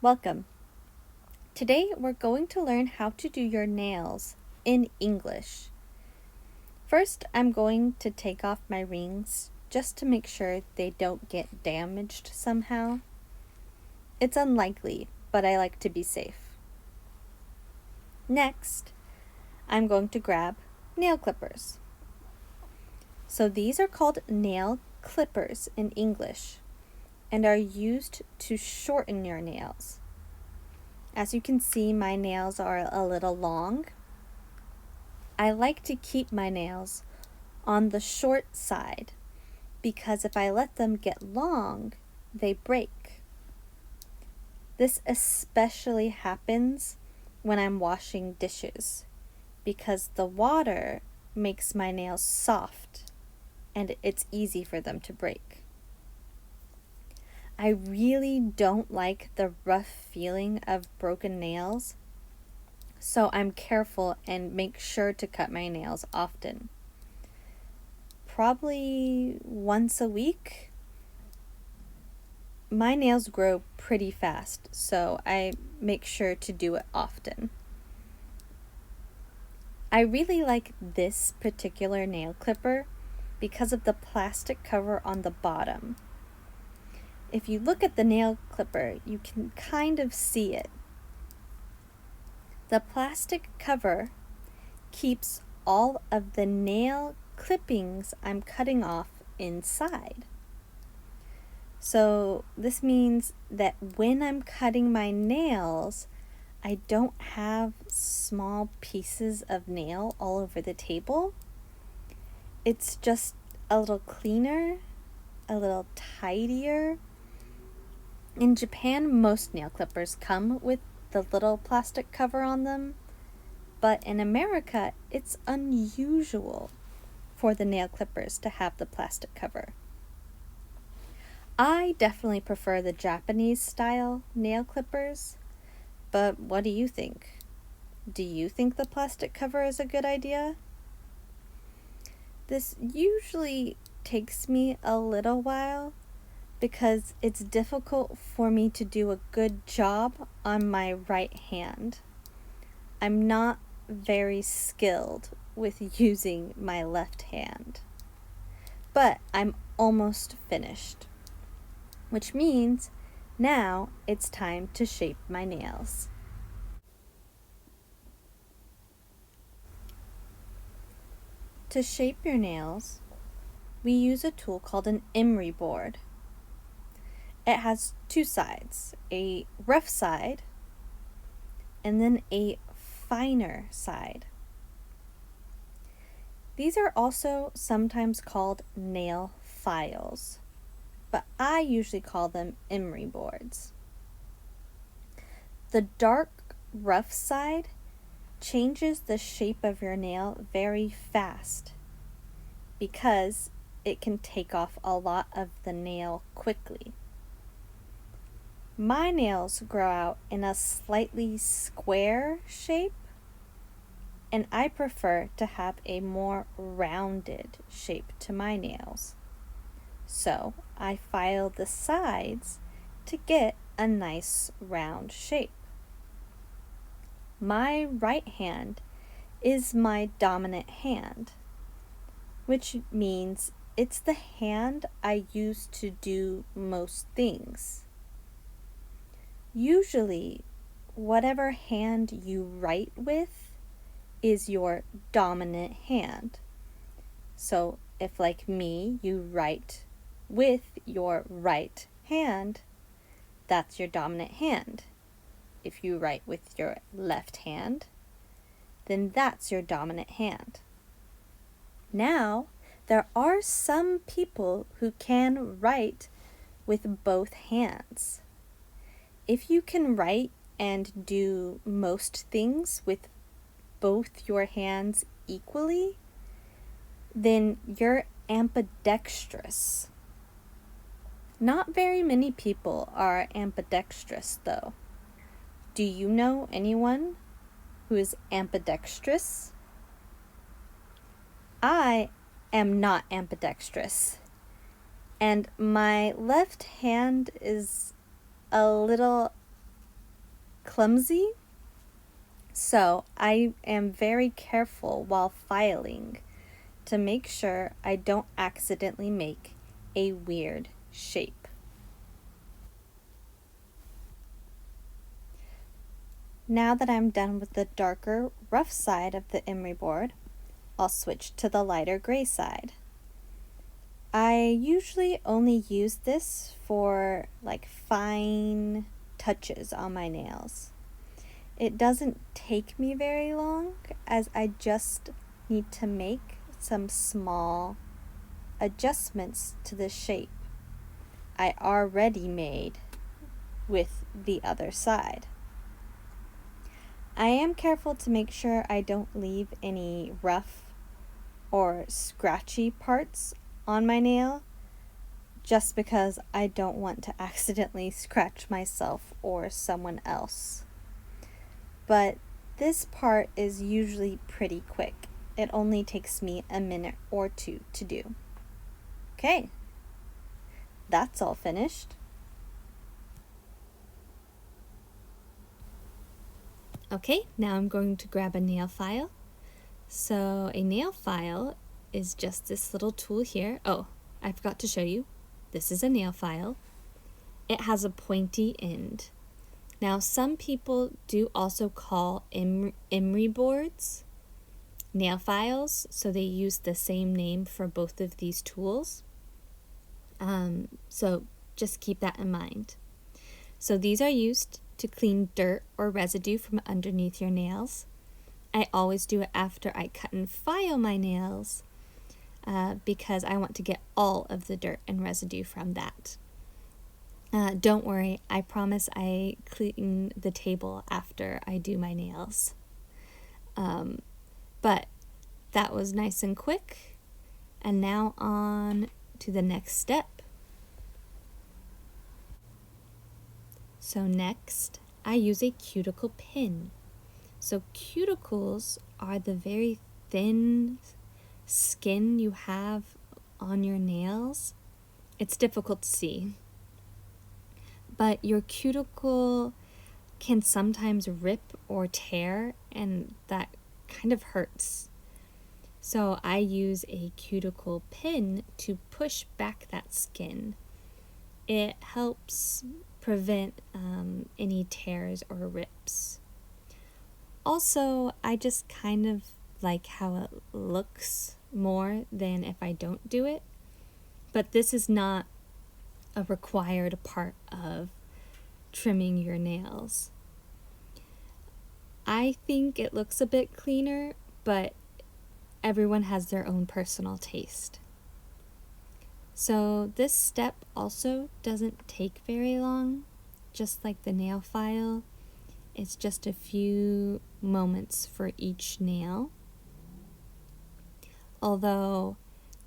Welcome. Today we're going to learn how to do your nails in English. First, I'm going to take off my rings just to make sure they don't get damaged somehow. It's unlikely, but I like to be safe. Next, I'm going to grab nail clippers. So these are called nail clippers in English and are used to shorten your nails. As you can see, my nails are a little long. I like to keep my nails on the short side because if I let them get long, they break. This especially happens when I'm washing dishes because the water makes my nails soft and it's easy for them to break. I really don't like the rough feeling of broken nails, so I'm careful and make sure to cut my nails often. Probably once a week. My nails grow pretty fast, so I make sure to do it often. I really like this particular nail clipper because of the plastic cover on the bottom. If you look at the nail clipper, you can kind of see it. The plastic cover keeps all of the nail clippings I'm cutting off inside. So this means that when I'm cutting my nails, I don't have small pieces of nail all over the table. It's just a little cleaner, a little tidier. In Japan, most nail clippers come with the little plastic cover on them, but in America, it's unusual for the nail clippers to have the plastic cover. I definitely prefer the Japanese style nail clippers, but what do you think? Do you think the plastic cover is a good idea? This usually takes me a little while because it's difficult for me to do a good job on my right hand. I'm not very skilled with using my left hand, but I'm almost finished, which means now it's time to shape my nails. To shape your nails, we use a tool called an emery board. It has two sides, a rough side and then a finer side. These are also sometimes called nail files, but I usually call them emery boards. The dark, rough side changes the shape of your nail very fast because it can take off a lot of the nail quickly. My nails grow out in a slightly square shape, and I prefer to have a more rounded shape to my nails. So I file the sides to get a nice round shape. My right hand is my dominant hand, which means it's the hand I use to do most things. Usually, whatever hand you write with is your dominant hand. So if, like me, you write with your right hand, that's your dominant hand. If you write with your left hand, then that's your dominant hand. Now, there are some people who can write with both hands. If you can write and do most things with both your hands equally, then you're ambidextrous. Not very many people are ambidextrous, though. Do you know anyone who is ambidextrous? I am not ambidextrous, and my left hand is a little clumsy, so I am very careful while filing to make sure I don't accidentally make a weird shape. Now that I'm done with the darker, rough side of the emery board, I'll switch to the lighter gray side. I usually only use this for like fine touches on my nails. It doesn't take me very long, as I just need to make some small adjustments to the shape I already made with the other side. I am careful to make sure I don't leave any rough or scratchy parts on my nail, just because I don't want to accidentally scratch myself or someone else. But this part is usually pretty quick. It only takes me a minute or two to do. Okay, that's all finished. Okay, now I'm going to grab a nail file. So a nail file is just this little tool here. Oh, I forgot to show you. This is a nail file. It has a pointy end. Now, some people do also call emery boards nail files, so they use the same name for both of these tools. So just keep that in mind. So these are used to clean dirt or residue from underneath your nails. I always do it after I cut and file my nails because I want to get all of the dirt and residue from that. Don't worry, I promise I clean the table after I do my nails. But that was nice and quick. And now on to the next step. So next, I use a cuticle pin. So cuticles are the very thin skin you have on your nails. It's difficult to see, but your cuticle can sometimes rip or tear, and that kind of hurts. So I use a cuticle pin to push back that skin. It helps prevent any tears or rips. Also, I just kind of like how it looks more than if I don't do it. But this is not a required part of trimming your nails. I think it looks a bit cleaner, but everyone has their own personal taste. So this step also doesn't take very long, just like the nail file. It's just a few moments for each nail. Although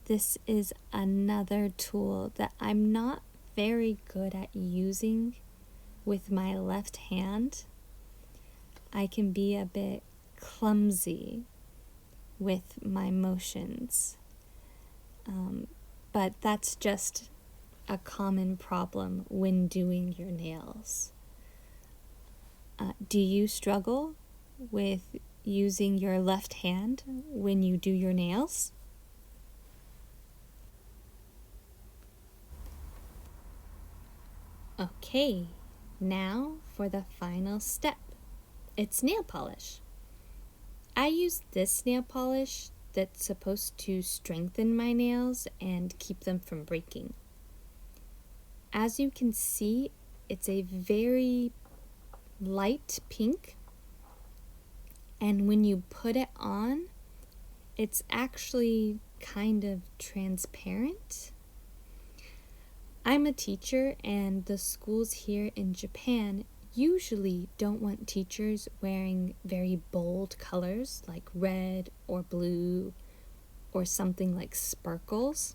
this is another tool that I'm not very good at using with my left hand. I can be a bit clumsy with my motions. But that's just a common problem when doing your nails. Do you struggle with using your left hand when you do your nails? Okay, now for the final step. It's nail polish. I use this nail polish that's supposed to strengthen my nails and keep them from breaking. As you can see, it's a very light pink, and when you put it on, it's actually kind of transparent. I'm a teacher, and the schools here in Japan usually don't want teachers wearing very bold colors like red or blue or something like sparkles.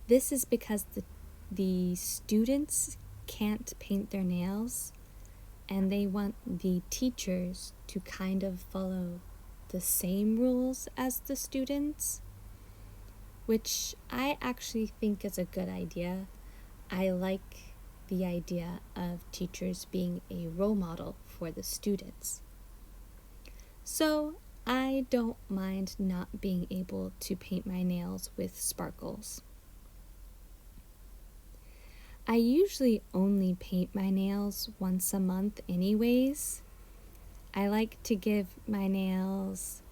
This is because the students can't paint their nails, and they want the teachers to kind of follow the same rules as the students, which I actually think is a good idea. I like the idea of teachers being a role model for the students. So I don't mind not being able to paint my nails with sparkles. I usually only paint my nails once a month anyways. I like to give my nails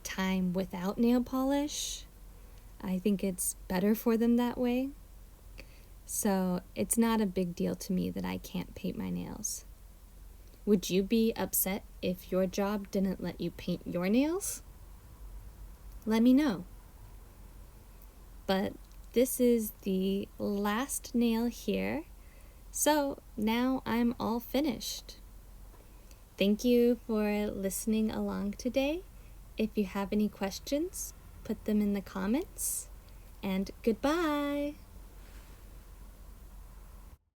time without nail polish. I think it's better for them that way. So it's not a big deal to me that I can't paint my nails. Would you be upset if your job didn't let you paint your nails? Let me know. But this is the last nail here, so now I'm all finished. Thank you for listening along today. If you have any questions, put them in the comments, and goodbye!